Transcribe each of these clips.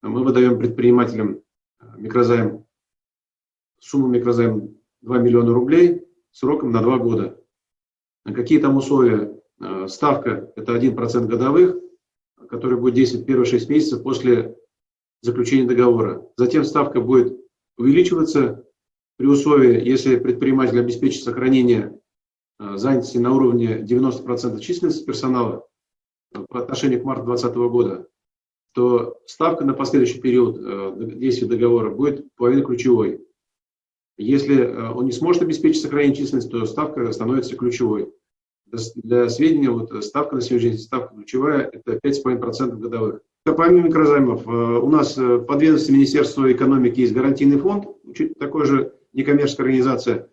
мы выдаем предпринимателям микрозайм, сумму микрозайм 2 миллиона рублей сроком на 2 года. Какие там условия? Ставка – это 1% годовых, который будет действовать первые 6 месяцев после заключения договора. Затем ставка будет увеличиваться при условии, если предприниматель обеспечит сохранение занятости на уровне 90% численности персонала по отношению к марту 2020 года, то ставка на последующий период действия договора будет половиной ключевой. Если он не сможет обеспечить сохранение численности, то ставка становится ключевой. Для сведения, вот ставка на сегодняшний день, ставка ключевая, это 5,5% годовых. Помимо микрозаймов, у нас под ведомством Министерства экономики есть гарантийный фонд, такой же некоммерческая организация.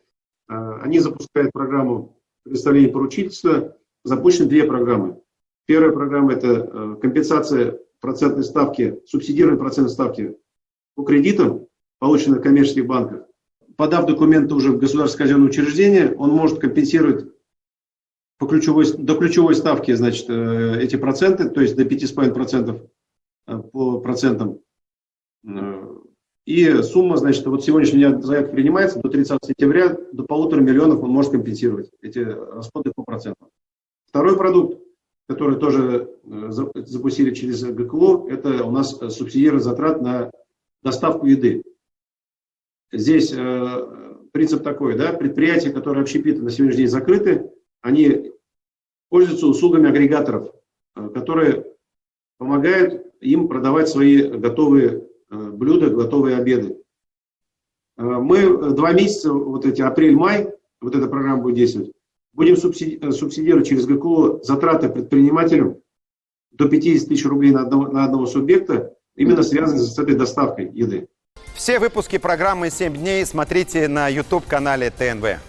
Они запускают программу предоставления поручительства. Запущены 2 программы. Первая программа – это компенсация процентной ставки, субсидирование процентной ставки по кредитам, полученным в коммерческих банках. Подав документы уже в государственное казенное учреждение, он может компенсировать до ключевой ставки, значит, эти проценты, то есть до 5,5% по процентам. И сумма, значит, вот сегодняшний день заявка принимается, до 30 сентября до 1,5 миллиона он может компенсировать эти расходы по процентам. Второй продукт, который тоже запустили через ГКО, это у нас субсидирование затрат на доставку еды. Здесь принцип такой, да, предприятия, которые общепиты на сегодняшний день закрыты, они пользуются услугами агрегаторов, которые помогают им продавать свои готовые блюда, готовые обеды. Мы 2 месяца, вот эти апрель-май, вот эта программа будет действовать, будем субсидировать через ГКО затраты предпринимателям до 50 тысяч рублей на одного субъекта, именно связанные с этой доставкой еды. Все выпуски программы «7 дней» смотрите на YouTube-канале ТНВ.